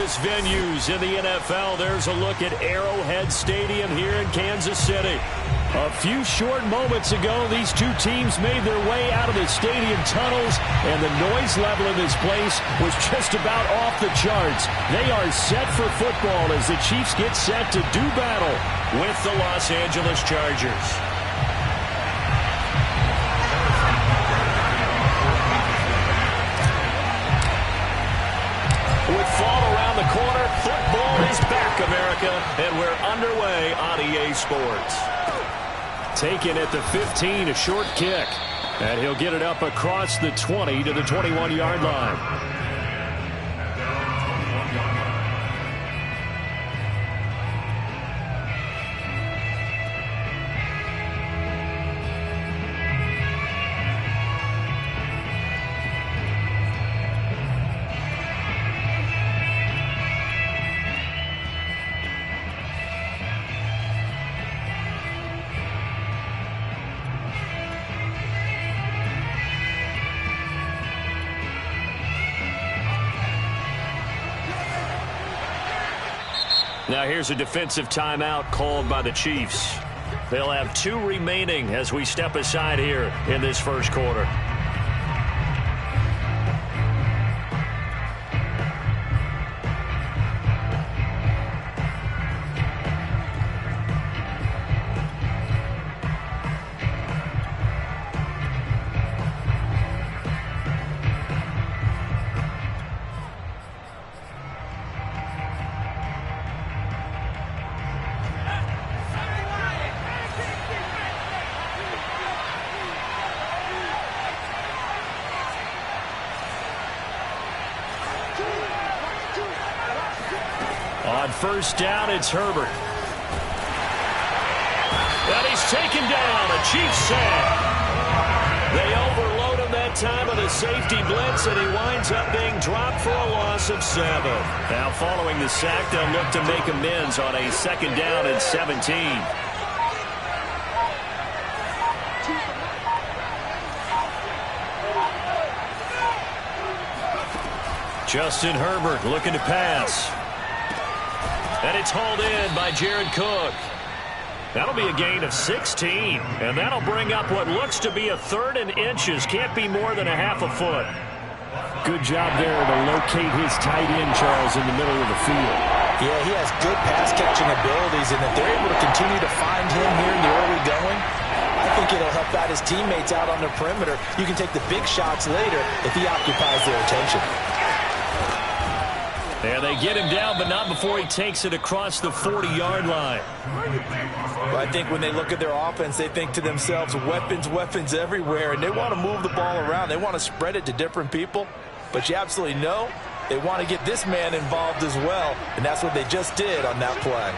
famous venues in the NFL. There's a look at Arrowhead Stadium here in Kansas City. A few short moments ago, these two teams made their way out of the stadium tunnels, and the noise level in this place was just about off the charts. They are set for football as the Chiefs get set to do battle with the Los Angeles Chargers. With fall around the corner, football is back, America, and we're underway on EA Sports. Taken at the 15, a short kick. And he'll get it up across the 20 to the 21-yard line. Now here's a defensive timeout called by the Chiefs. They'll have 2 remaining as we step aside here in this first quarter. On first down, it's Herbert. And he's taken down, a Chiefs sack. They overload him that time with a safety blitz, and he winds up being dropped for a loss of 7. Now following the sack, they'll look to make amends on a 2nd down and 17. Justin Herbert looking to pass. And it's hauled in by Jared Cook. That'll be a gain of 16. And that'll bring up what looks to be a 3rd and inches. Can't be more than a half a foot. Good job there to locate his tight end, Charles, in the middle of the field. Yeah, he has good pass-catching abilities, and if they're able to continue to find him here in the early going, I think it'll help out his teammates out on the perimeter. You can take the big shots later if he occupies their attention. And they get him down, but not before he takes it across the 40-yard line. Well, I think when they look at their offense, they think to themselves, weapons, weapons everywhere, and they want to move the ball around. They want to spread it to different people, but you absolutely know they want to get this man involved as well, and that's what they just did on that play.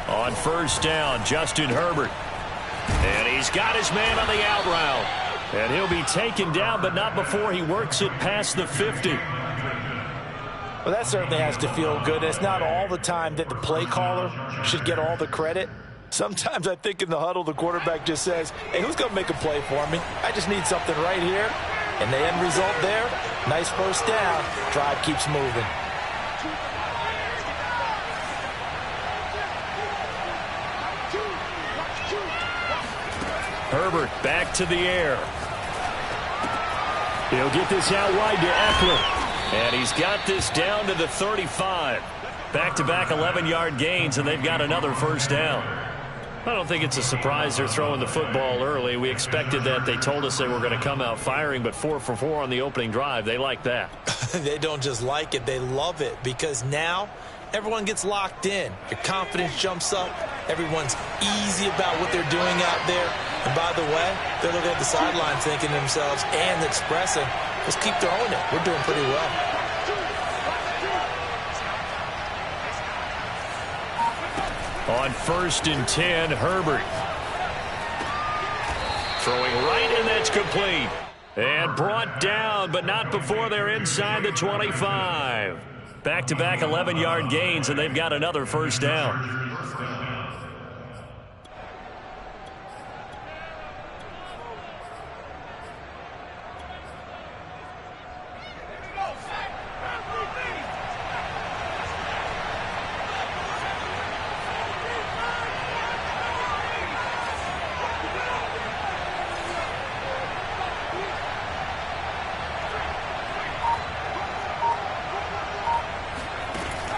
On first down, Justin Herbert. And he's got his man on the out route. And he'll be taken down, but not before he works it past the 50. Well, that certainly has to feel good. It's not all the time that the play caller should get all the credit. Sometimes I think in the huddle, the quarterback just says, hey, who's going to make a play for me? I just need something right here. And the end result there, nice first down. Drive keeps moving. Herbert back to the air. He'll get this out wide to Eckler. And he's got this down to the 35. Back-to-back 11-yard gains, and they've got another first down. I don't think it's a surprise they're throwing the football early. We expected that. They told us they were going to come out firing, but 4 for 4 on the opening drive. They like that. They don't just like it. They love it because now everyone gets locked in. Your confidence jumps up. Everyone's easy about what they're doing out there. And by the way, they're looking at the sidelines thinking to themselves and expressing, let's keep throwing it. We're doing pretty well. On first and 10, Herbert. Throwing right, and that's complete. And brought down, but not before they're inside the 25. Back-to-back 11-yard gains, and they've got another first down.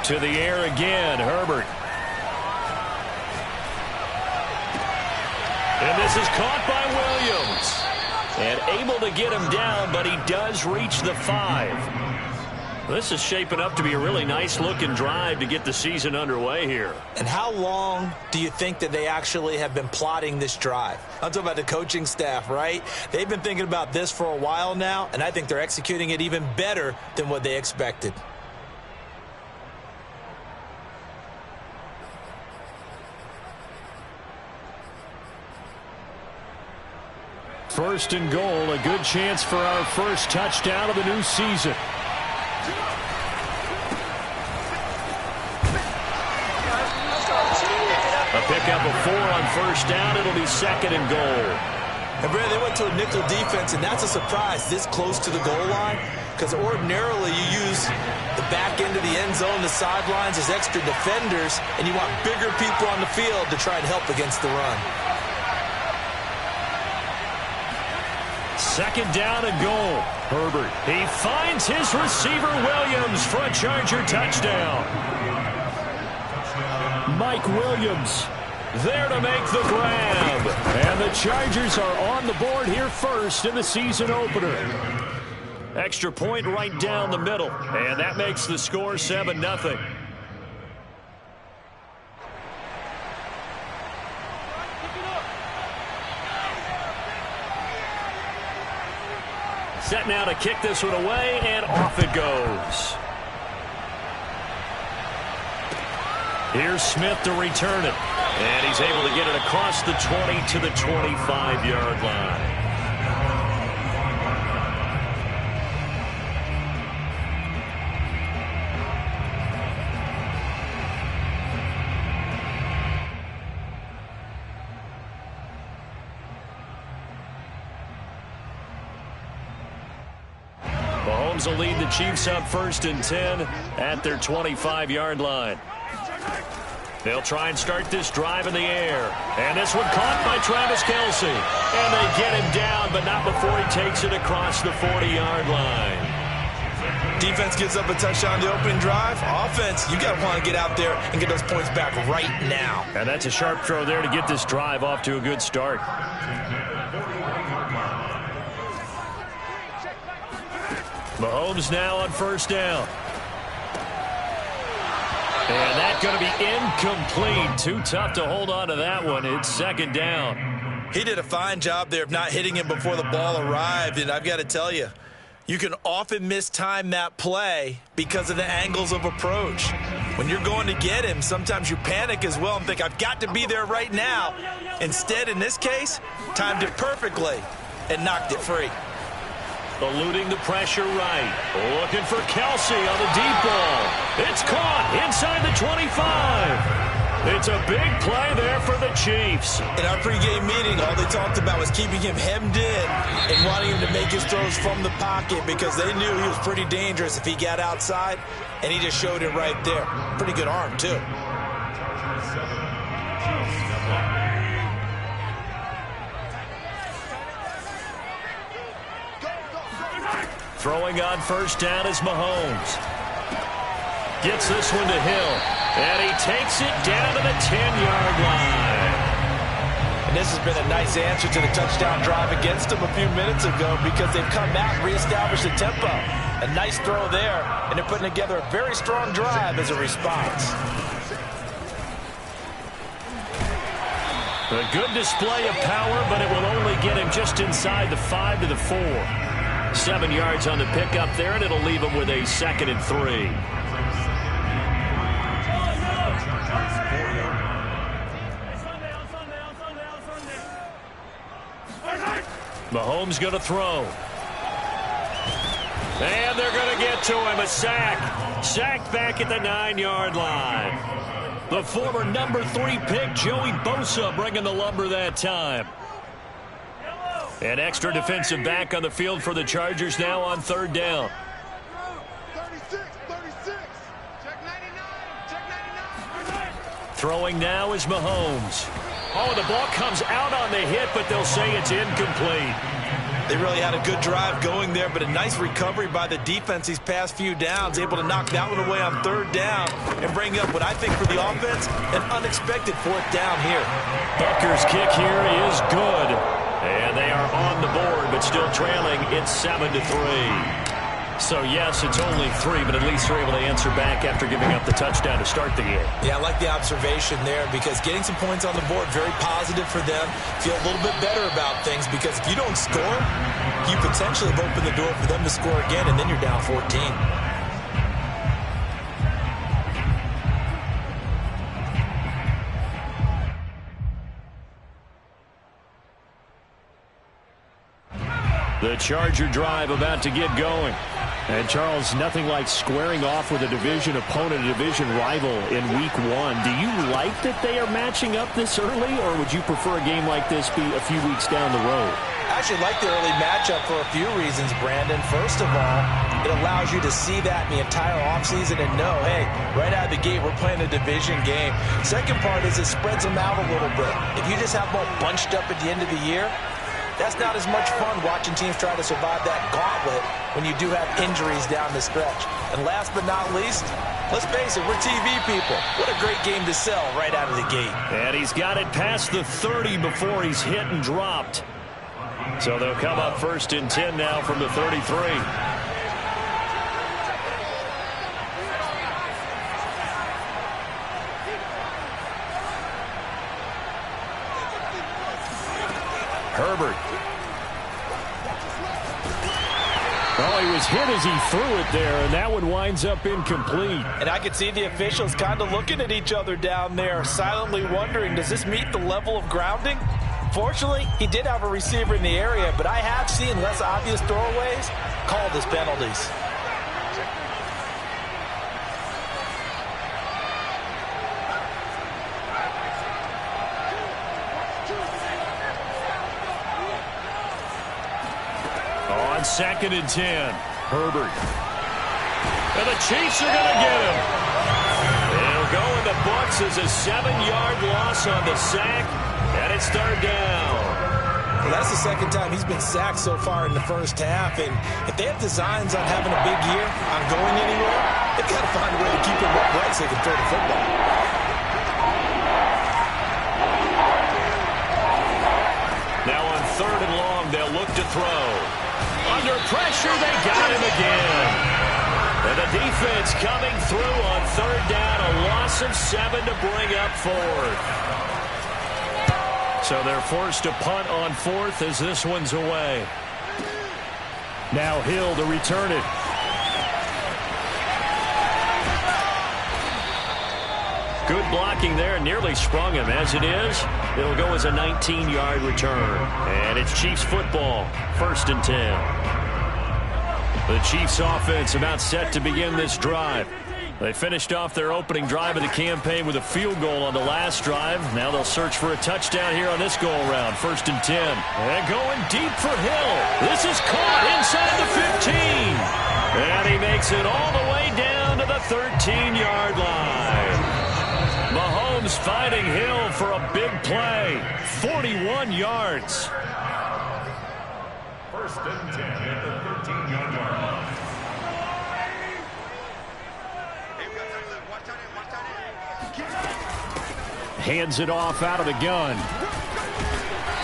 To the air again, Herbert. And this is caught by Williams. And able to get him down, but he does reach the 5. This is shaping up to be a really nice-looking drive to get the season underway here. And how long do you think that they actually have been plotting this drive? I'm talking about the coaching staff, right? They've been thinking about this for a while now, and I think they're executing it even better than what they expected. First and goal, a good chance for our first touchdown of the new season. A pickup of 4 on first down. It'll be second and goal. And Brad, they went to a nickel defense, and that's a surprise this close to the goal line, because ordinarily you use the back end of the end zone, the sidelines as extra defenders, and you want bigger people on the field to try and help against the run. Second down and goal. Herbert. He finds his receiver Williams for a Charger touchdown. Mike Williams there to make the grab. And the Chargers are on the board here first in the season opener. Extra point right down the middle. And that makes the score 7-0. Set now to kick this one away, and off it goes. Here's Smith to return it. And he's able to get it across the 20 to the 25-yard line. Mahomes will lead the Chiefs up first and 10 at their 25-yard line. They'll try and start this drive in the air. And this one caught by Travis Kelce. And they get him down, but not before he takes it across the 40-yard line. Defense gives up a touchdown the opening drive. Offense, you got to want to get out there and get those points back right now. And that's a sharp throw there to get this drive off to a good start. Mahomes now on first down. And that's going to be incomplete. Too tough to hold on to that one. It's second down. He did a fine job there of not hitting him before the ball arrived. And I've got to tell you, you can often mistime that play because of the angles of approach. When you're going to get him, sometimes you panic as well and think, I've got to be there right now. Instead, in this case, timed it perfectly and knocked it free. Eluding the pressure right. Looking for Kelce on the deep ball. It's caught inside the 25. It's a big play there for the Chiefs. In our pregame meeting, all they talked about was keeping him hemmed in and wanting him to make his throws from the pocket because they knew he was pretty dangerous if he got outside, and he just showed it right there. Pretty good arm, too. Throwing on first down is Mahomes. Gets this one to Hill. And he takes it down to the 10-yard line. And this has been a nice answer to the touchdown drive against them a few minutes ago because they've come out and reestablished the tempo. A nice throw there, and they're putting together a very strong drive as a response. A good display of power, but it will only get him just inside the 5 to the 4. 7 yards on the pickup there, and it'll leave him with a 2nd and 3. Mahomes going to throw. And they're going to get to him. A sack. Sacked back at the 9-yard line. The former number 3 pick, Joey Bosa, bringing the lumber that time. An extra defensive back on the field for the Chargers now on third down. 36. Check 99. Throwing now is Mahomes. Oh, the ball comes out on the hit, but they'll say it's incomplete. They really had a good drive going there, but a nice recovery by the defense these past few downs, able to knock that one away on third down and bring up what I think for the offense, an unexpected fourth down here. Butker's kick here is good. And they are on the board, but still trailing. It's 7-3. So, yes, it's only 3, but at least they're able to answer back after giving up the touchdown to start the game. Yeah, I like the observation there because getting some points on the board, very positive for them. Feel a little bit better about things because if you don't score, you potentially have opened the door for them to score again, and then you're down 14. The Charger drive about to get going. And, Charles, nothing like squaring off with a division opponent, a division rival in Week 1. Do you like that they are matching up this early, or would you prefer a game like this be a few weeks down the road? I actually like the early matchup for a few reasons, Brandon. First of all, it allows you to see that in the entire offseason and know, hey, right out of the gate, we're playing a division game. Second part is it spreads them out a little bit. If you just have them all bunched up at the end of the year, that's not as much fun watching teams try to survive that gauntlet when you do have injuries down the stretch. And last but not least, let's face it, we're TV people. What a great game to sell right out of the gate. And he's got it past the 30 before he's hit and dropped. So they'll come up 1st and 10 now from the 33. Herbert. Oh, he was hit as he threw it there, and that one winds up incomplete. And I could see the officials kind of looking at each other down there, silently wondering, does this meet the level of grounding? Fortunately, he did have a receiver in the area, but I have seen less obvious throwaways called as penalties. On 2nd and 10, Herbert. And the Chiefs are going to get him. It'll go in the books as a 7-yard loss on the sack, and it's 3rd down. Well, that's the second time he's been sacked so far in the first half, and if they have designs on having a big year, on going anywhere, they've got to find a way to keep him upright so they can throw the football. Now on 3rd and long, they'll look to throw. Under pressure, they got him again. And the defense coming through on 3rd down, a loss of 7 to bring up 4th. So they're forced to punt on 4th as this one's away. Now Hill to return it. Good blocking there, nearly sprung him. As it is, it'll go as a 19-yard return. And it's Chiefs football, 1st and 10. The Chiefs offense about set to begin this drive. They finished off their opening drive of the campaign with a field goal on the last drive. Now they'll search for a touchdown here on this go-around, 1st and 10. And going deep for Hill. This is caught inside the 15. And he makes it all the way down to the 13-yard line. Mahomes fighting Hill for a big play. 41 yards. 1st and 10 at the 13-yard line. Hands it off out of the gun.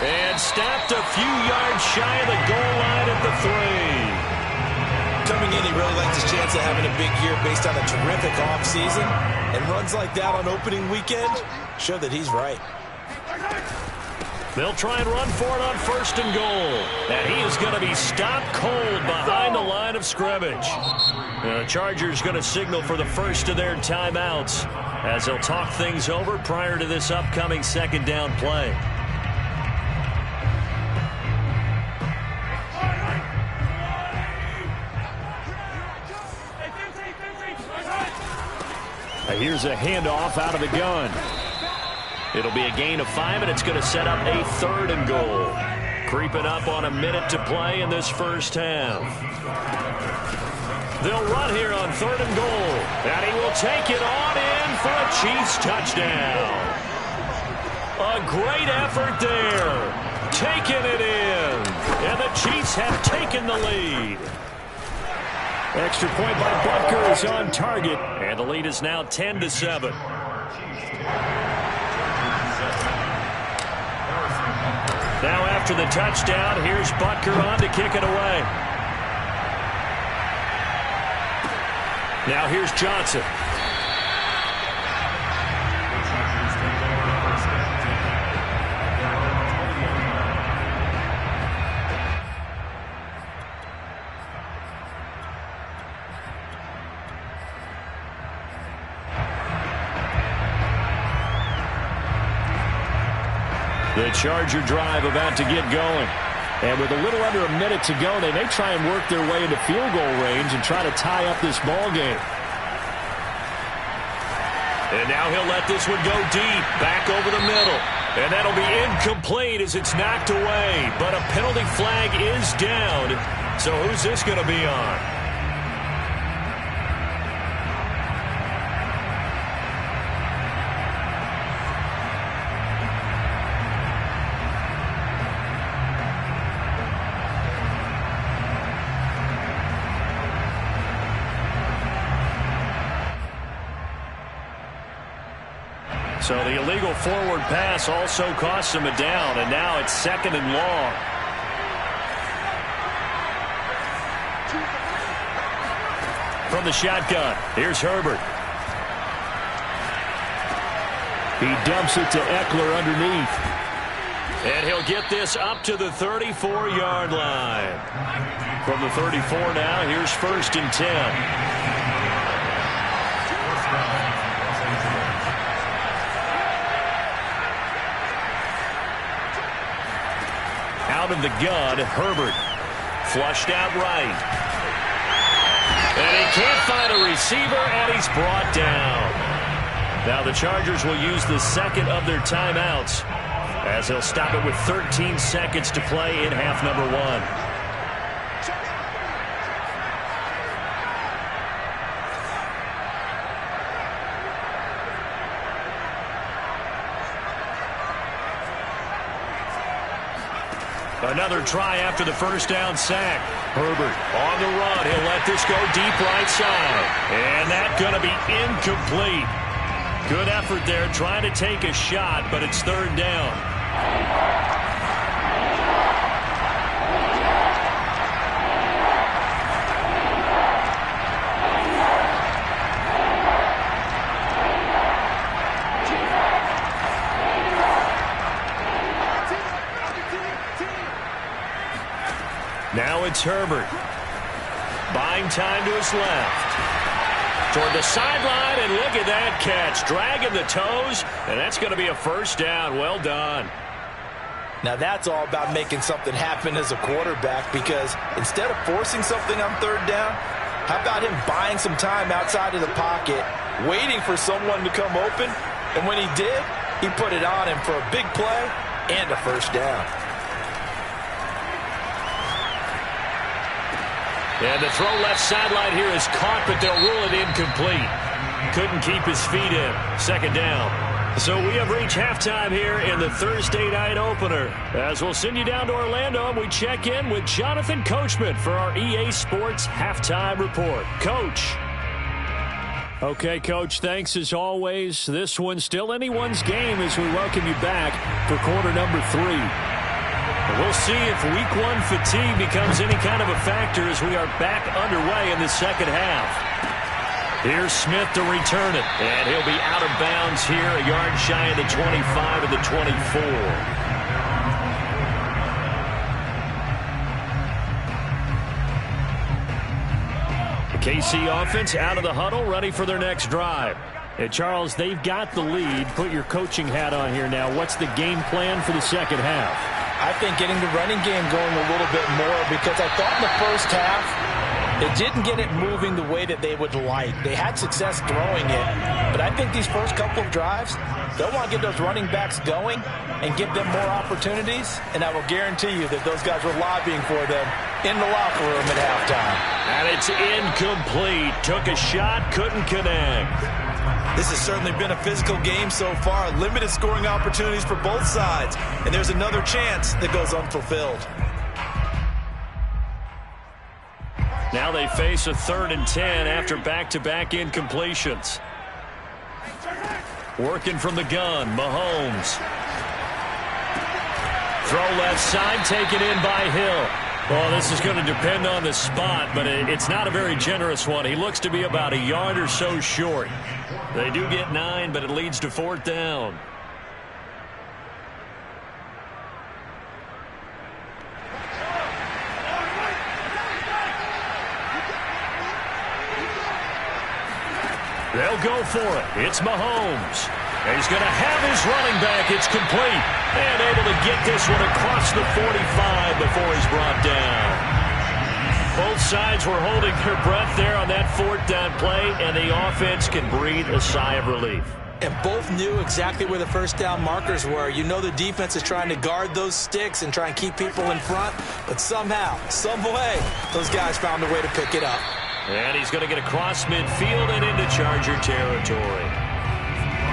And stopped a few yards shy of the goal line at the 3. Coming in, he really likes his chance of having a big year based on a terrific offseason. And runs like that on opening weekend show that he's right. They'll try and run for it on 1st and goal. And he is going to be stopped cold behind the line of scrimmage. The Chargers going to signal for the first of their timeouts as they'll talk things over prior to this upcoming 2nd down play. Here's a handoff out of the gun. It'll be a gain of 5, and it's going to set up a 3rd and goal. Creeping up on a minute to play in this first half. They'll run here on 3rd and goal. And he will take it on in for a Chiefs touchdown. A great effort there. taken it in. And the Chiefs have taken the lead. Extra point by Butker is on target. And the lead is now 10-7. Now after the touchdown, here's Butker on to kick it away. Now here's Johnson. The Charger drive about to get going. And with a little under a minute to go, they may try and work their way into field goal range and try to tie up this ball game. And now he'll let this one go deep, back over the middle. And that'll be incomplete as it's knocked away. But a penalty flag is down. So who's this going to be on? So the illegal forward pass also costs him a down, and now it's 2nd and long. From the shotgun, here's Herbert. He dumps it to Eckler underneath. And he'll get this up to the 34-yard line. From the 34 now, here's 1st and 10. Out of the gun, Herbert. Flushed out right. And he can't find a receiver, and he's brought down. Now the Chargers will use the 2nd of their timeouts, as they'll stop it with 13 seconds to play in half number 1. Another try after the first down sack. Herbert on the run. He'll let this go deep right side. And that's going to be incomplete. Good effort there trying to take a shot, but it's 3rd down. Now it's Herbert. Buying time to his left. Toward the sideline, and look at that catch. Dragging the toes, and that's going to be a 1st down. Well done. Now that's all about making something happen as a quarterback, because instead of forcing something on 3rd down, how about him buying some time outside of the pocket, waiting for someone to come open, and when he did, he put it on him for a big play and a 1st down. And the throw left sideline here is caught, but they'll rule it incomplete. Couldn't keep his feet in. 2nd down. So we have reached halftime here in the Thursday night opener. As we'll send you down to Orlando, and we check in with Jonathan Coachman for our EA Sports Halftime Report. Coach. Okay, Coach, thanks as always. This one's still anyone's game as we welcome you back for quarter number 3. We'll see if week 1 fatigue becomes any kind of a factor as we are back underway in the 2nd half. Here's Smith to return it, and he'll be out of bounds here, a yard shy of the 25 of the 24. The KC offense out of the huddle, ready for their next drive. And Charles, they've got the lead. Put your coaching hat on here now. What's the game plan for the 2nd half? I think getting the running game going a little bit more, because I thought in the first half they didn't get it moving the way that they would like. They had success throwing it, but I think these first couple of drives, they'll want to get those running backs going and give them more opportunities, and I will guarantee you that those guys were lobbying for them in the locker room at halftime. And it's incomplete. Took a shot, couldn't connect. This has certainly been a physical game so far. Limited scoring opportunities for both sides. And there's another chance that goes unfulfilled. Now they face a 3rd and 10 after back-to-back incompletions. Working from the gun, Mahomes. Throw left side, taken in by Hill. Well, this is going to depend on the spot, but it's not a very generous one. He looks to be about a yard or so short. They do get 9, but it leads to 4th down. They'll go for it. It's Mahomes. And he's going to have his running back. It's complete. And able to get this one across the 45 before he's brought down. Both sides were holding their breath there on that 4th down play, and the offense can breathe a sigh of relief. And both knew exactly where the first down markers were. You know the defense is trying to guard those sticks and try and keep people in front, but somehow, some way, those guys found a way to pick it up. And he's going to get across midfield and into Charger territory.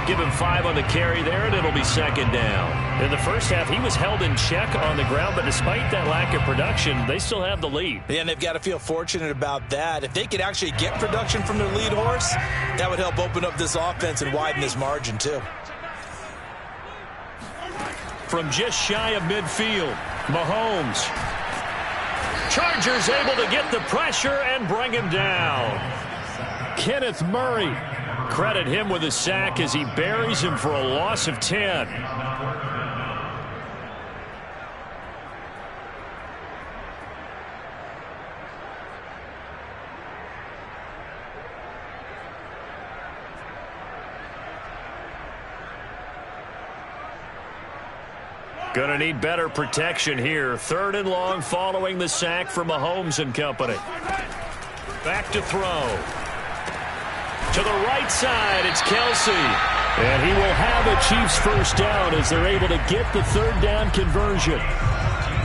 Give him 5 on the carry there, and it'll be 2nd down. In the first half, he was held in check on the ground, but despite that lack of production, they still have the lead. Yeah, and they've got to feel fortunate about that. If they could actually get production from their lead horse, that would help open up this offense and widen this margin, too. From just shy of midfield, Mahomes. Chargers able to get the pressure and bring him down. Kenneth Murray. Credit him with a sack as he buries him for a loss of 10. Gonna need better protection here. 3rd and long following the sack from Mahomes and company. Back to throw. To the right side, it's Kelsey. And he will have a Chiefs first down as they're able to get the 3rd down conversion.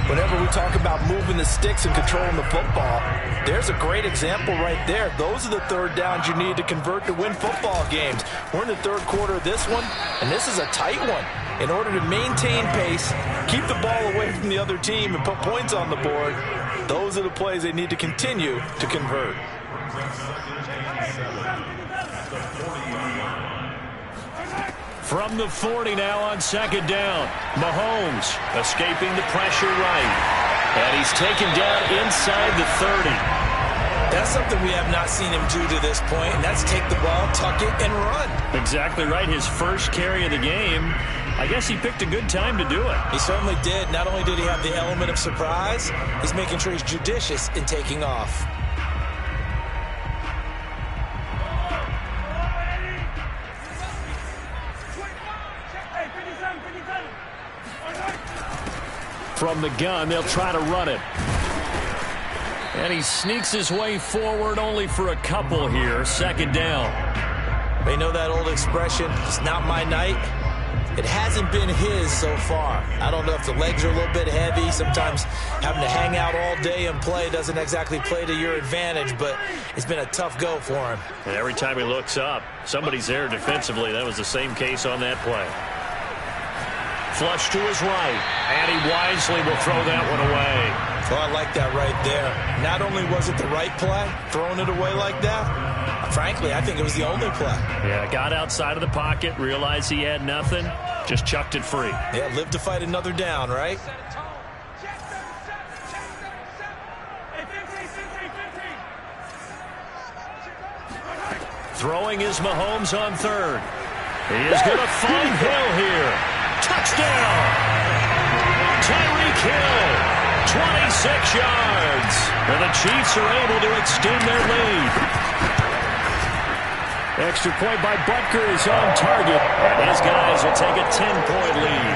Whenever we talk about moving the sticks and controlling the football, there's a great example right there. Those are the 3rd downs you need to convert to win football games. We're in the 3rd quarter of this one, and this is a tight one. In order to maintain pace, keep the ball away from the other team, and put points on the board, those are the plays they need to continue to convert. From the 40 now on 2nd down. Mahomes escaping the pressure right. And he's taken down inside the 30. That's something we have not seen him do to this point, and that's take the ball, tuck it, and run. Exactly right. His first carry of the game. I guess he picked a good time to do it. He certainly did. Not only did he have the element of surprise, he's making sure he's judicious in taking off. From the gun, they'll try to run it. And he sneaks his way forward only for a couple here. 2nd down. They know that old expression, it's not my night. It hasn't been his so far. I don't know if the legs are a little bit heavy. Sometimes having to hang out all day and play doesn't exactly play to your advantage, but it's been a tough go for him. And every time he looks up, somebody's there defensively. That was the same case on that play. Flush to his right, and he wisely will throw that one away. Well, I like that right there. Not only was it the right play, throwing it away like that, frankly, I think it was the only play. Yeah, got outside of the pocket, realized he had nothing, just chucked it free. Yeah, live to fight another down, right? Throwing is Mahomes on 3rd. He is going to find Hill here. Touchdown! Tyreek Hill, 26 yards. And the Chiefs are able to extend their lead. Extra point by Butker is on target. And his guys will take a 10-point lead.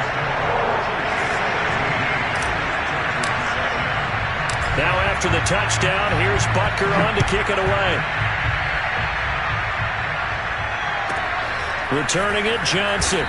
Now after the touchdown, here's Butker on to kick it away. Returning it, Johnson.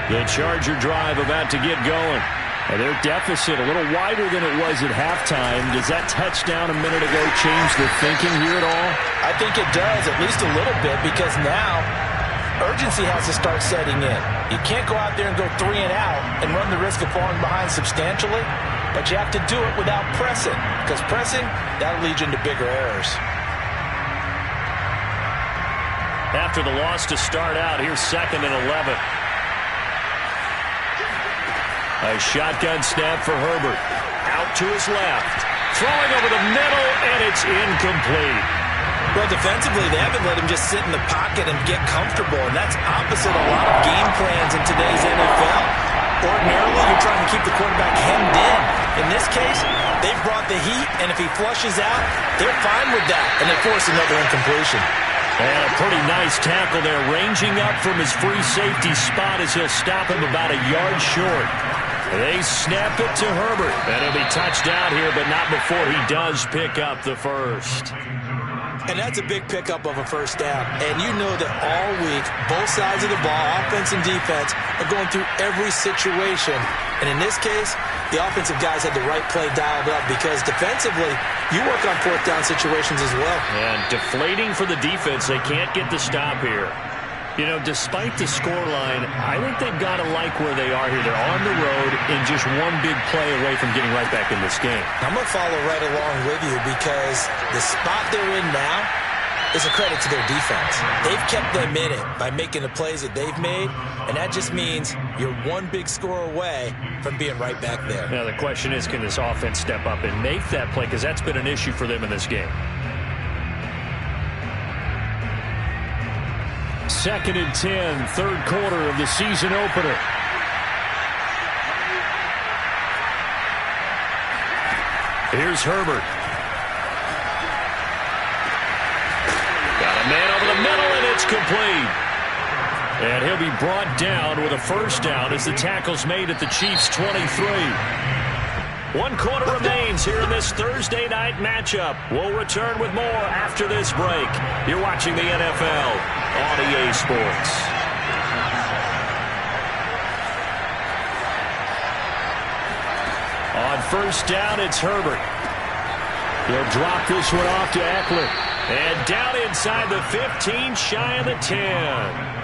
The Charger drive about to get going. And their deficit a little wider than it was at halftime. Does that touchdown a minute ago change the thinking here at all? I think it does, at least a little bit, because now urgency has to start setting in. You can't go out there and go 3 and out and run the risk of falling behind substantially, but you have to do it without pressing, because pressing, that'll lead you into bigger errors. After the loss to start out, here's 2nd and 11. A shotgun snap for Herbert. Out to his left. Throwing over the middle, and it's incomplete. Well, defensively, they haven't let him just sit in the pocket and get comfortable, and that's opposite a lot of game plans in today's NFL. Ordinarily, you're trying to keep the quarterback hemmed in. In this case, they've brought the heat, and if he flushes out, they're fine with that, and they force another incompletion. And a pretty nice tackle there, ranging up from his free safety spot as he'll stop him about a yard short. They snap it to Herbert. And he'll be touched out here, but not before he does pick up the first. And that's a big pickup of a first down. And you know that all week, both sides of the ball, offense and defense, are going through every situation. And in this case, the offensive guys had the right play dialed up because defensively, you work on 4th down situations as well. And deflating for the defense. They can't get the stop here. You know, despite the scoreline, I think they've got to like where they are here. They're on the road and just one big play away from getting right back in this game. I'm going to follow right along with you because the spot they're in now is a credit to their defense. They've kept them in it by making the plays that they've made, and that just means you're one big score away from being right back there. Now, the question is, can this offense step up and make that play? Because that's been an issue for them in this game. 2nd and 10, 3rd quarter of the season opener. Here's Herbert. Got a man over the middle, and it's complete. And he'll be brought down with a first down as the tackle's made at the Chiefs' 23. 1 quarter remains here in this Thursday night matchup. We'll return with more after this break. You're watching the NFL on EA Sports. On first down, it's Herbert. He'll drop this one off to Eckler. And down inside the 15, shy of the 10.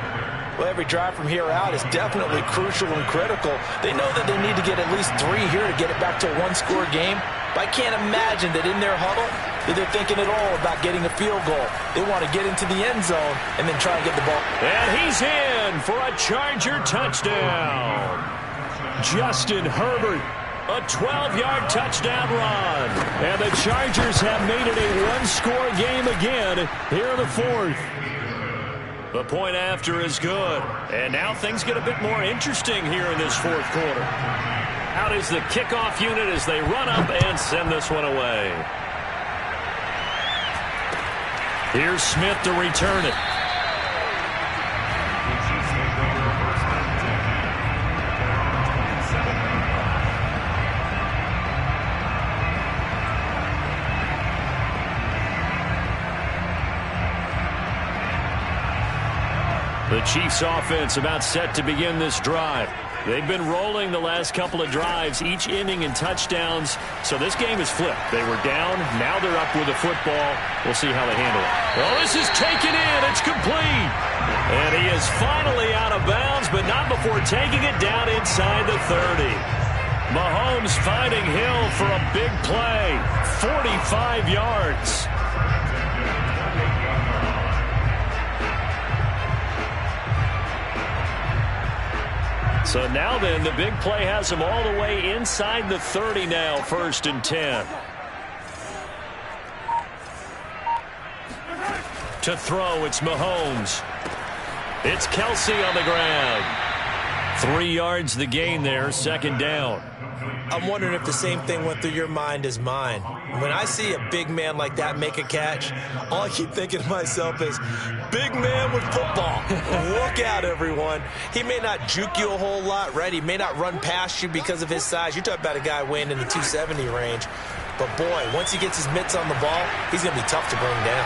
Well, every drive from here out is definitely crucial and critical. They know that they need to get at least 3 here to get it back to a 1-score game. But I can't imagine that in their huddle that they're thinking at all about getting a field goal. They want to get into the end zone and then try and get the ball. And he's in for a Charger touchdown. Justin Herbert, a 12-yard touchdown run. And the Chargers have made it a 1-score game again here in the 4th. The point after is good. And now things get a bit more interesting here in this 4th quarter. Out is the kickoff unit as they run up and send this one away. Here's Smith to return it. The Chiefs offense about set to begin this drive. They've been rolling the last couple of drives, each inning in touchdowns. So this game is flipped. They were down. Now they're up with the football. We'll see how they handle it. Well, this is taken in. It's complete. And he is finally out of bounds, but not before taking it down inside the 30. Mahomes finding Hill for a big play. 45 yards. So now then, the big play has him all the way inside the 30 now, 1st and 10. To throw, it's Mahomes. It's Kelsey on the ground. 3 yards the gain there, 2nd down. I'm wondering if the same thing went through your mind as mine. When I see a big man like that make a catch, all I keep thinking to myself is, big man with football. Look out, everyone. He may not juke you a whole lot, right? He may not run past you because of his size. You're talking about a guy weighing in the 270 range. But, boy, once he gets his mitts on the ball, he's going to be tough to bring down.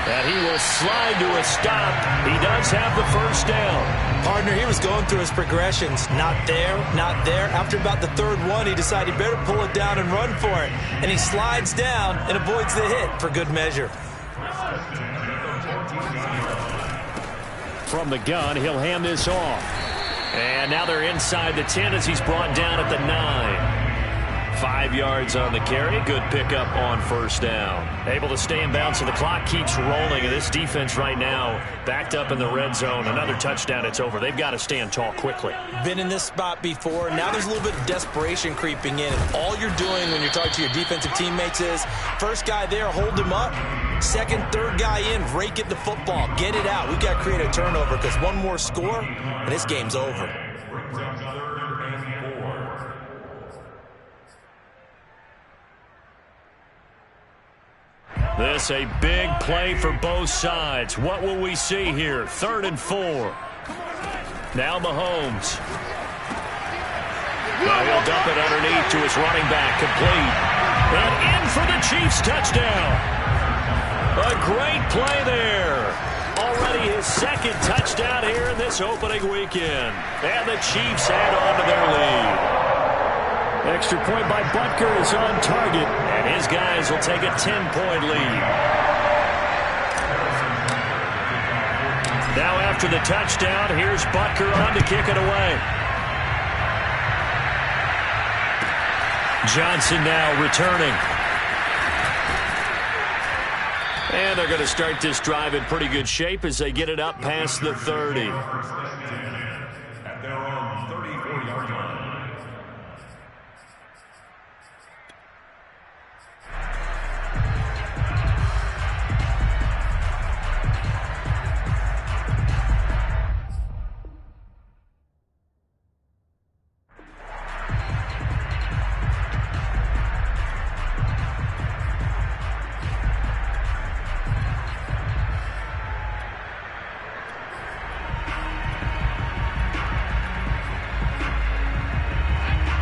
And he will slide to a stop. He does have the first down. Partner, he was going through his progressions. Not there, not there. After about the third one, he decided he better pull it down and run for it. And he slides down and avoids the hit for good measure. From the gun, he'll hand this off. And now they're inside the 10 as he's brought down at the 9. 5 yards on the carry. Good pickup on first down. Able to stay in bounds, so the clock keeps rolling. And this defense right now backed up in the red zone. Another touchdown, it's over. They've got to stand tall quickly. Been in this spot before. Now there's a little bit of desperation creeping in. And all you're doing when you're talking to your defensive teammates is, first guy there, hold him up. Second, third guy in, rake at the football. Get it out. We've got to create a turnover because one more score, and this game's over. This a big play for both sides. What will we see here? 3rd and 4. Now Mahomes. Now he'll dump it underneath to his running back. Complete. And in for the Chiefs touchdown. A great play there. Already his second touchdown here in this opening weekend. And the Chiefs add on to their lead. Extra point by Butker is on target. And his guys will take a 10-point lead. Now after the touchdown, here's Butker on to kick it away. Johnson now returning. And they're going to start this drive in pretty good shape as they get it up past the 30. At their own 34-yard line.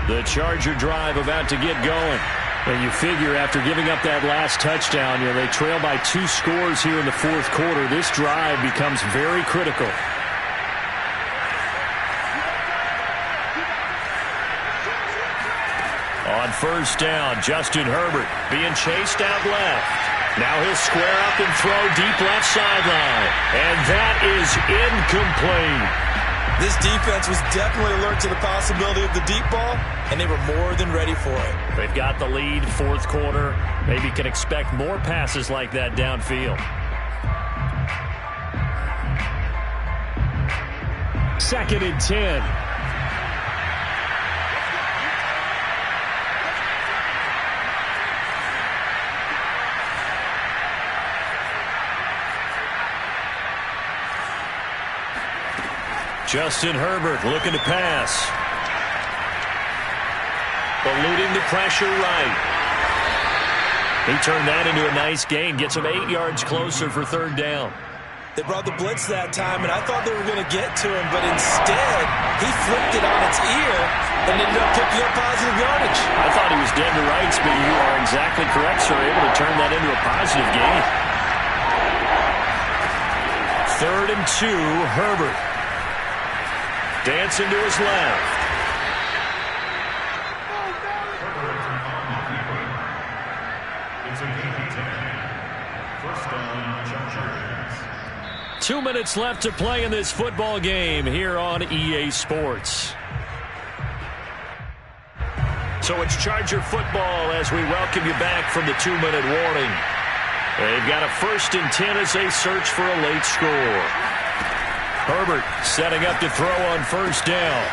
The Charger drive about to get going. And you figure after giving up that last touchdown, they trail by 2 scores here in the 4th quarter. This drive becomes very critical. On first down, Justin Herbert being chased out left. Now he'll square up and throw deep left sideline. And that is incomplete. This defense was definitely alert to the possibility of the deep ball, and they were more than ready for it. They've got the lead, 4th quarter. Maybe can expect more passes like that downfield. 2nd and 10. Justin Herbert looking to pass. Eluding the pressure right. He turned that into a nice gain. Gets him 8 yards closer for 3rd down. They brought the blitz that time, and I thought they were going to get to him, but instead, he flipped it on its ear and ended up picking up positive yardage. I thought he was dead to rights, but you are exactly correct, sir. Able to turn that into a positive gain. 3rd and 2, Herbert. Dancing to his left. First down, Chargers. 2 minutes left to play in this football game here on EA Sports. So it's Charger football as we welcome you back from the 2-minute warning. They've got a 1st and 10 as they search for a late score. Herbert setting up to throw on first down.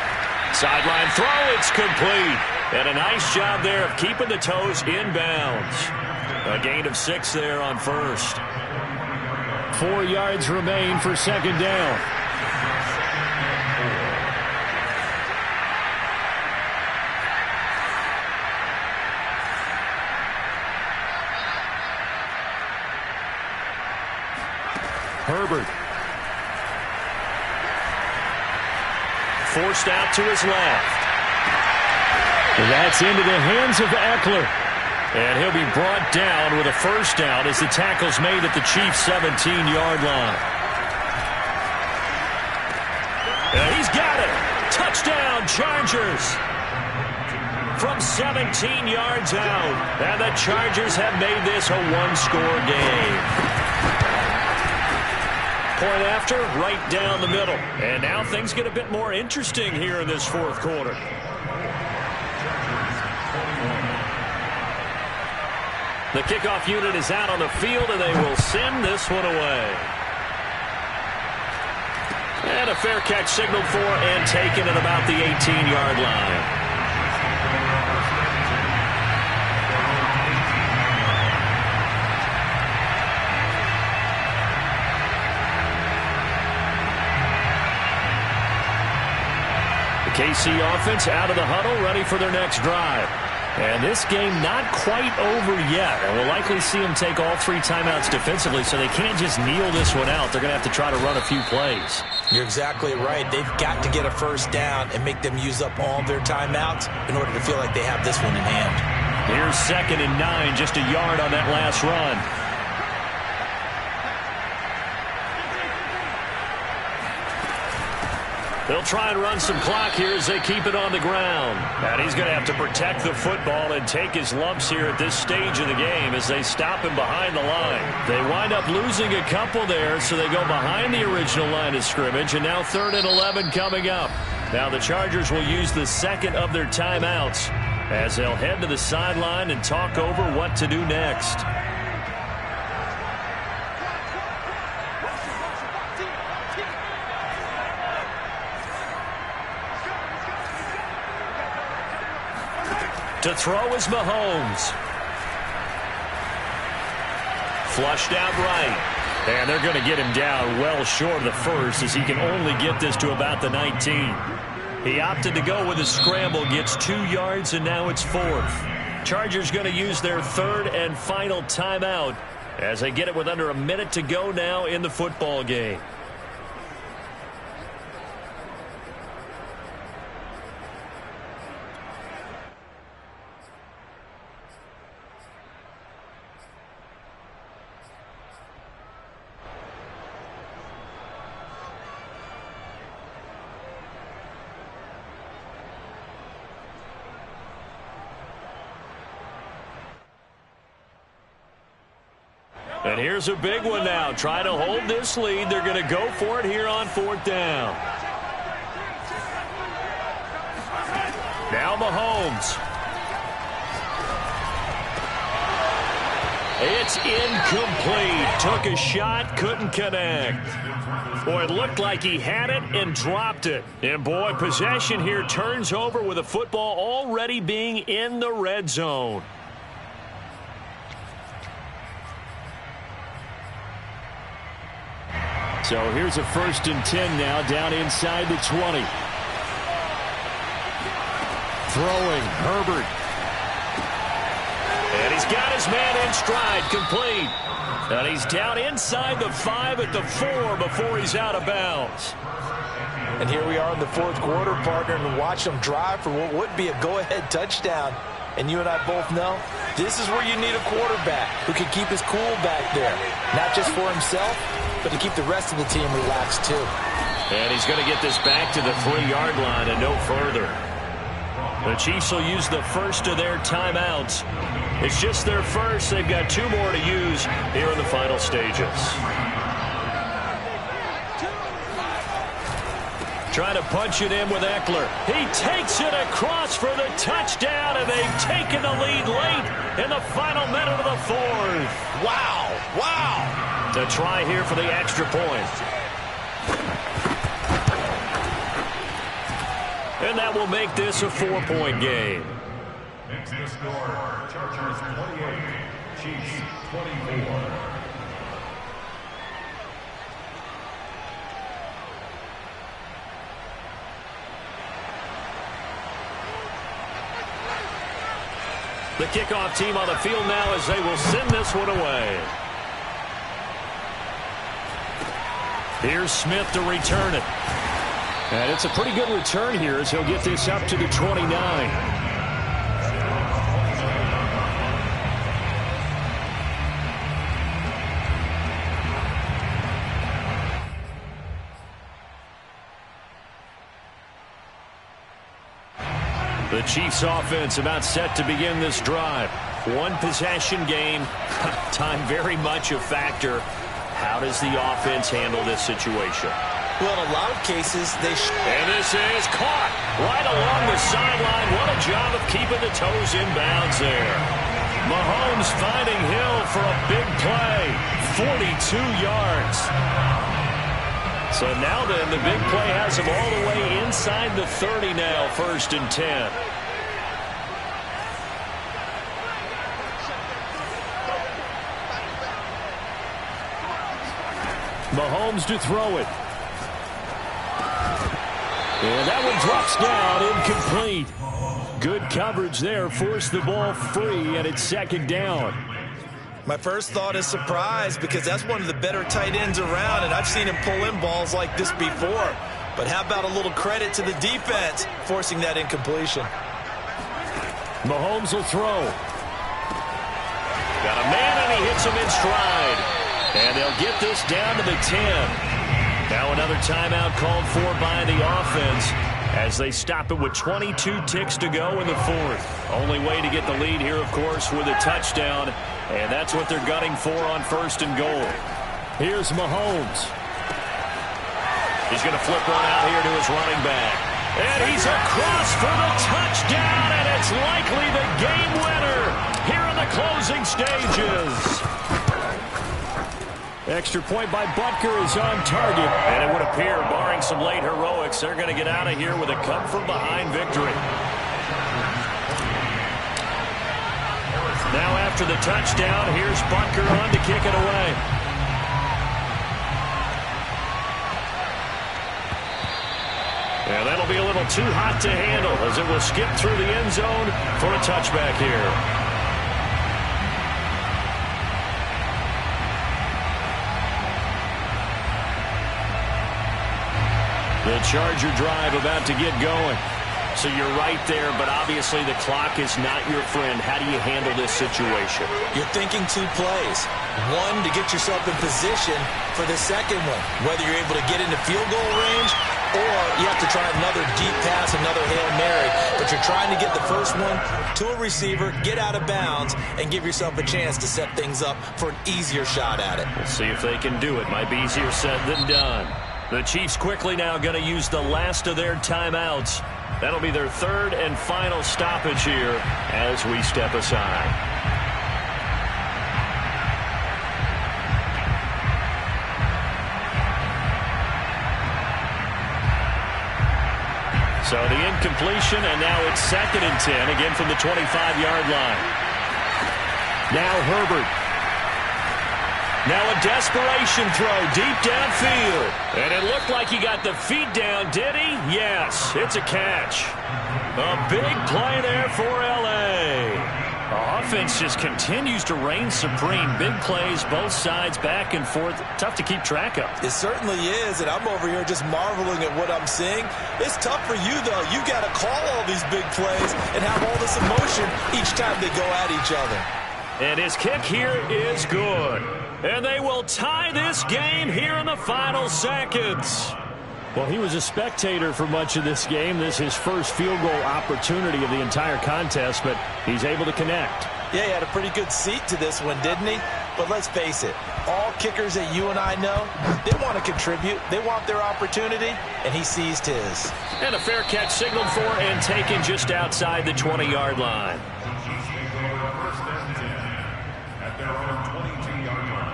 Sideline throw, it's complete. And a nice job there of keeping the toes inbounds. A gain of 6 there on first. 4 yards remain for 2nd down. Herbert. Forced out to his left. And that's into the hands of Eckler. And he'll be brought down with a first down as the tackle's made at the Chiefs' 17-yard line. And he's got it. Touchdown, Chargers. From 17 yards out. And the Chargers have made this a one-score game. Point after, right down the middle. And now things get a bit more interesting here in this fourth quarter. The kickoff unit is out on the field, and they will send this one away. And a fair catch signaled for and taken at about the 18-yard line. The KC offense out of the huddle, ready for their next drive. And this game not quite over yet. And we'll likely see them take all three timeouts defensively, so they can't just kneel this one out. They're going to have to try to run a few plays. You're exactly right. They've got to get a first down and make them use up all their timeouts in order to feel like they have this one in hand. Here's 2nd and 9, just a yard on that last run. They'll try and run some clock here as they keep it on the ground. And he's going to have to protect the football and take his lumps here at this stage of the game as they stop him behind the line. They wind up losing a couple there, so they go behind the original line of scrimmage. And now 3rd and 11 coming up. Now the Chargers will use the second of their timeouts as they'll head to the sideline and talk over what to do next. To throw is Mahomes. Flushed out right. And they're going to get him down well short of the first as he can only get this to about the 19. He opted to go with a scramble, gets 2 yards, and now it's 4th. Chargers going to use their 3rd and final timeout as they get it with under a minute to go now in the football game. And here's a big one now. Trying to hold this lead. They're going to go for it here on 4th down. Now Mahomes. It's incomplete. Took a shot, couldn't connect. Boy, it looked like he had it and dropped it. And boy, possession here turns over with the football already being in the red zone. So here's a 1st and 10 now, down inside the 20. Throwing, Herbert. And he's got his man in stride, complete. And he's down inside the 5 at the 4 before he's out of bounds. And here we are in the 4th quarter, partner, and watch them drive for what would be a go-ahead touchdown. And you and I both know this is where you need a quarterback who can keep his cool back there. Not just for himself, but to keep the rest of the team relaxed too. And he's going to get this back to the 3-yard line and no further. The Chiefs will use the first of their timeouts. It's just their first. They've got 2 more to use here in the final stages. Trying to punch it in with Eckler. He takes it across for the touchdown, and they've taken the lead late in the final minute of the 4th. Wow, wow. The try here for the extra point. And that will make this a 4-point game. Next to score, Chargers 28, Chiefs 24. The kickoff team on the field now as they will send this one away. Here's Smith to return it. And it's a pretty good return here as he'll get this up to the 29. The Chiefs offense about set to begin this drive. One possession game. Time very much a factor. How does the offense handle this situation? Well, in a lot of cases, and this is caught right along the sideline. What a job of keeping the toes in bounds there. Mahomes finding Hill for a big play. 42 yards. So now then, the big play has him all the way inside the 30 now, 1st and 10. Mahomes to throw it. And that one drops down, incomplete. Good coverage there, forced the ball free, and it's 2nd down. My first thought is surprise, because that's one of the better tight ends around, and I've seen him pull in balls like this before. But how about a little credit to the defense forcing that incompletion? Mahomes will throw. Got a man, and he hits him in stride. And they'll get this down to the 10. Now another timeout called for by the offense as they stop it with 22 ticks to go in the 4th. Only way to get the lead here, of course, with a touchdown. And that's what they're gunning for on 1st and goal. Here's Mahomes. He's going to flip one out here to his running back. And he's across for the touchdown, and it's likely the game winner here in the closing stages. Extra point by Butker is on target. And it would appear, barring some late heroics, they're going to get out of here with a come-from-behind victory. Now after the touchdown, here's Butker on to kick it away. And that'll be a little too hot to handle as it will skip through the end zone for a touchback here. The Charger drive about to get going. So you're right there, but obviously the clock is not your friend. How do you handle this situation? You're thinking 2 plays. One, to get yourself in position for the second one, whether you're able to get into field goal range or you have to try another deep pass, another Hail Mary. But you're trying to get the first one to a receiver, get out of bounds, and give yourself a chance to set things up for an easier shot at it. We'll see if they can do it. Might be easier said than done. The Chiefs quickly now going to use the last of their timeouts. That'll be their 3rd and final stoppage here as we step aside. So the incompletion, and now it's 2nd and 10, again from the 25-yard line. Now Herbert. Now a desperation throw deep downfield. And it looked like he got the feet down, did he? Yes, it's a catch. A big play there for L.A. Offense just continues to reign supreme. Big plays, both sides, back and forth. Tough to keep track of. It certainly is, and I'm over here just marveling at what I'm seeing. It's tough for you, though. You got to call all these big plays and have all this emotion each time they go at each other. And his kick here is good. And they will tie this game here in the final seconds. Well, he was a spectator for much of this game. This is his first field goal opportunity of the entire contest, but he's able to connect. Yeah, he had a pretty good seat to this one, didn't he? But let's face it, all kickers that you and I know, they want to contribute. They want their opportunity, and he seized his. And a fair catch signaled for and taken just outside the 20-yard line. At their own 22-yard line.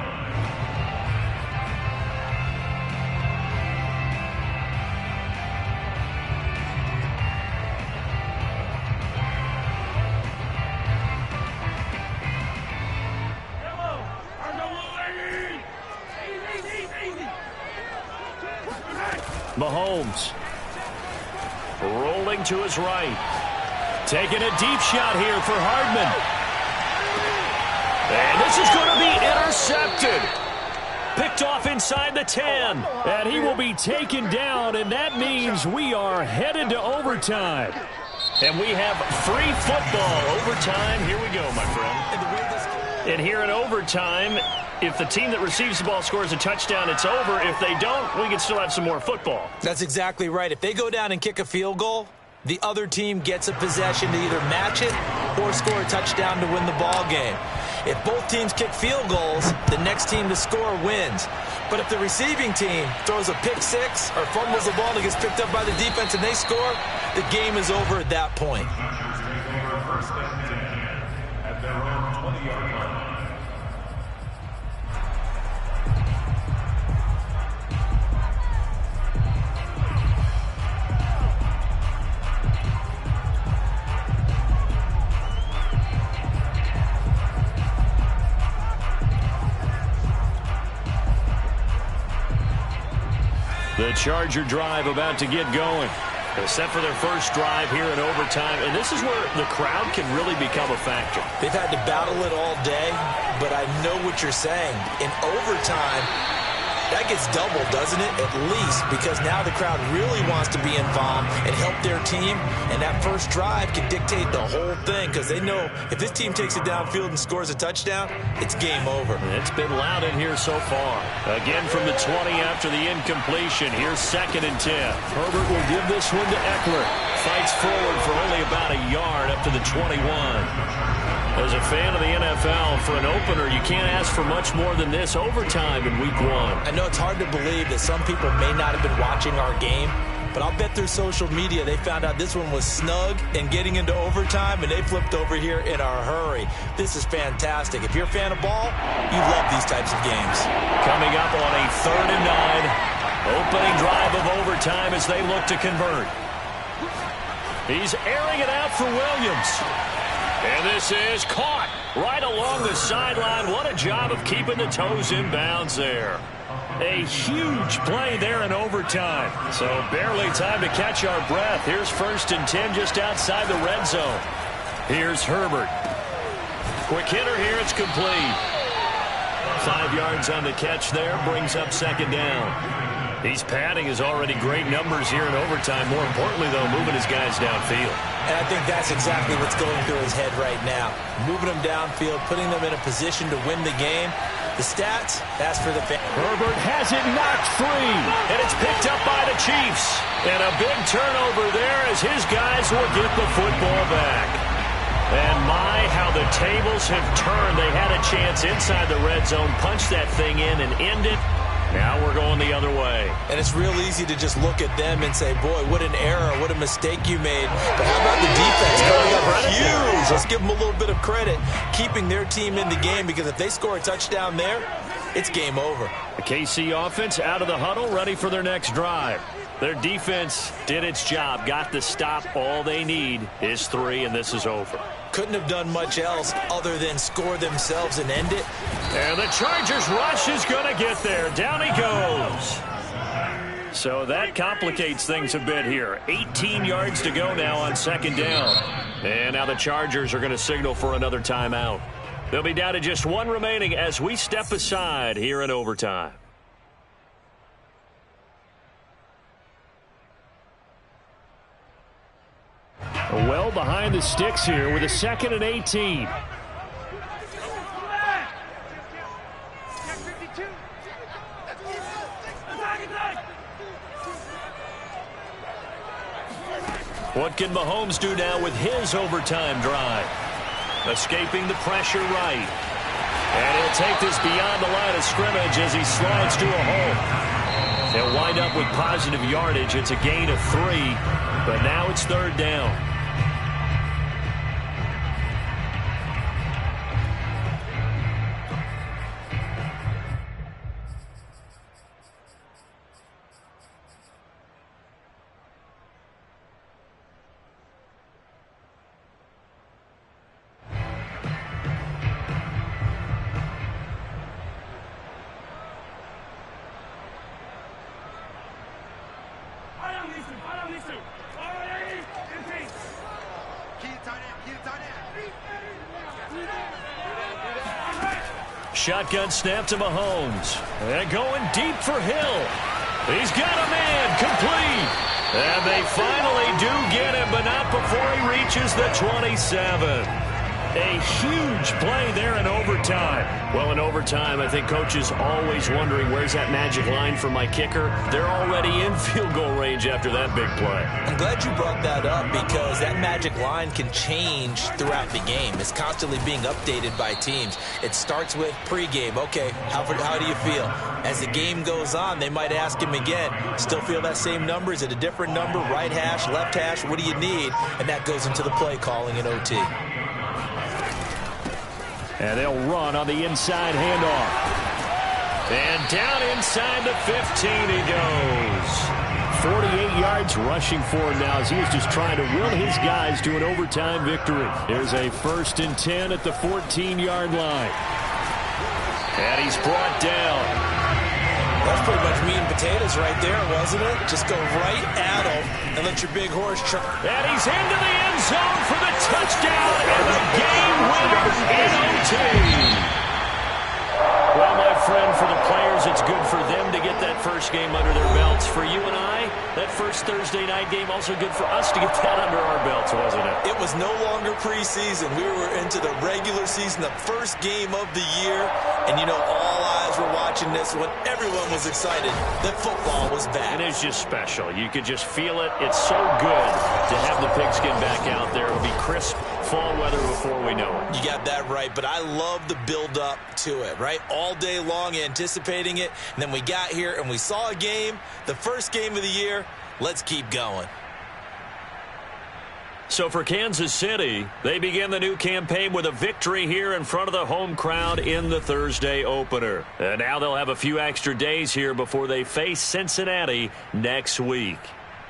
Mahomes rolling to his right. Taking a deep shot here for Hardman. And this is going to be intercepted. Picked off inside the 10. And he will be taken down, and that means we are headed to overtime. And we have free football. Overtime, here we go, my friend. And here in overtime, if the team that receives the ball scores a touchdown, it's over. If they don't, we can still have some more football. That's exactly right. If they go down and kick a field goal, The other team gets a possession to either match it or score a touchdown to win the ball game. If both teams kick field goals, the next team to score wins. But if the receiving team throws a pick six or fumbles the ball and it gets picked up by the defense and they score, the game is over at that point. First and 10 at their own 20-yard line. The Charger drive about to get going. They're set for their first drive here in overtime, and this is where the crowd can really become a factor. They've had to battle it all day, but I know what you're saying. In overtime, that gets doubled, doesn't it? At least, because now the crowd really wants to be involved and help their team, and that first drive can dictate the whole thing because they know if this team takes it downfield and scores a touchdown, it's game over. It's been loud in here so far. Again from the 20 after the incompletion. Here's 2nd and 10. Herbert will give this one to Eckler. Fights forward for only about a yard up to the 21. As a fan of the NFL, for an opener, you can't ask for much more than this overtime in week 1. I know it's hard to believe that some people may not have been watching our game, but I'll bet through social media they found out this one was snug and getting into overtime, and they flipped over here in a hurry. This is fantastic. If you're a fan of ball, you love these types of games. Coming up on a 3rd and 9. Opening drive of overtime as they look to convert. He's airing it out for Williams. And this is caught right along the sideline. What a job of keeping the toes in bounds there. A huge play there in overtime. So barely time to catch our breath. Here's 1st and 10 just outside the red zone. Here's Herbert. Quick hitter here. It's complete. 5 yards on the catch there. Brings up 2nd down. He's padding his already great numbers here in overtime. More importantly, though, moving his guys downfield. And I think that's exactly what's going through his head right now. Moving them downfield, putting them in a position to win the game. The stats, that's for the fans. Herbert has it knocked free, and it's picked up by the Chiefs. And a big turnover there as his guys will get the football back. And my, how the tables have turned. They had a chance inside the red zone, punch that thing in and end it. Now we're going the other way. And it's real easy to just look at them and say, boy, what an error, what a mistake you made. But how about the defense coming up huge? Let's give them a little bit of credit, keeping their team in the game, because if they score a touchdown there, it's game over. The KC offense out of the huddle, ready for their next drive. Their defense did its job, got the stop. All they need is 3, and this is over. Couldn't have done much else other than score themselves and end it. And the Chargers rush is going to get there. Down he goes. So that complicates things a bit here. 18 yards to go now on 2nd down. And now the Chargers are going to signal for another timeout. They'll be down to just 1 remaining as we step aside here in overtime. Well behind the sticks here with a 2nd and 18. What can Mahomes do now with his overtime drive? Escaping the pressure right. And he'll take this beyond the line of scrimmage as he slides to a hole. They'll wind up with positive yardage. It's a gain of 3, but now it's 3rd down. Shotgun snap to Mahomes. And going deep for Hill. He's got a man complete. And they finally do get him, but not before he reaches the 27. A huge play there in overtime. Well, in overtime, I think coaches always wondering, where's that magic line for my kicker? They're already in field goal range after that big play. I'm glad you brought that up because that magic line can change throughout the game. It's constantly being updated by teams. It starts with pregame. Okay, how do you feel? As the game goes on, they might ask him again, still feel that same number? Is it a different number? Right hash, left hash? What do you need? And that goes into the play calling in OT. And they'll run on the inside handoff. And down inside the 15 he goes. 48 yards rushing for him now as he was just trying to will his guys to an overtime victory. There's a 1st and 10 at the 14-yard line. And he's brought down. That's pretty much meat and potatoes right there, wasn't it? Just go right at him and let your big horse try. And he's into the end zone for the touchdown and the game winner in OT. Well, my friend, for the players, it's good for them to get that first game under their belts. For you and I, that first Thursday night game, also good for us to get that under our belts, wasn't it? It was no longer preseason. We were into the regular season, the first game of the year. And, you know, all eyes were watching this when everyone was excited that football was back. It is just special. You could just feel it. It's so good to have the pigskin back out there. It'll be crisp fall weather before we know it. You got that right, but I love the build-up to it, right? All day long anticipating it, and then we got here and we saw a game, the first game of the year. Let's keep going. So for Kansas City, they begin the new campaign with a victory here in front of the home crowd in the Thursday opener. And now they'll have a few extra days here before they face Cincinnati next week.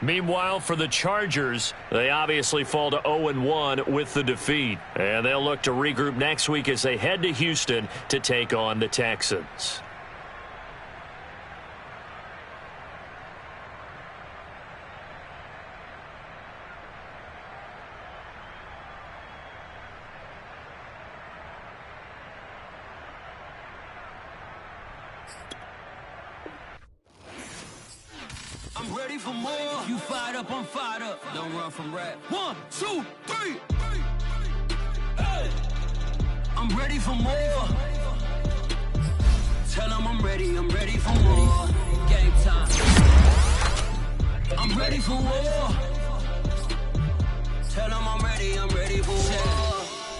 Meanwhile, for the Chargers, they obviously fall to 0-1 with the defeat. And they'll look to regroup next week as they head to Houston to take on the Texans. I'm ready for more. You fired up, I'm fired up. Don't run from rap. 1, 2, 3. Hey. I'm ready for more. Tell them I'm ready for more. Game time. I'm ready for war. Tell them I'm ready for war.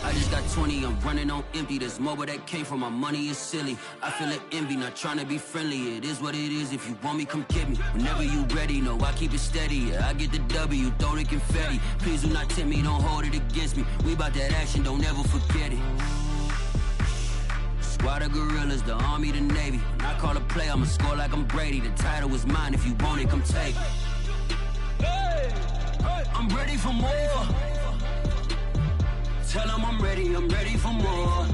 I just got 20, I'm running on empty. There's more where that came from, my money is silly. I feel it envy, not trying to be friendly. It is what it is, if you want me, come get me. Whenever you ready, no, I keep it steady. Yeah, I get the W, throw the confetti. Please do not tempt me, don't hold it against me. We about that action, don't ever forget it. Squad of gorillas, the army, the navy. When I call a play, I'ma score like I'm Brady. The title is mine, if you want it, come take it. Hey, I'm ready for more. Tell them I'm ready for more.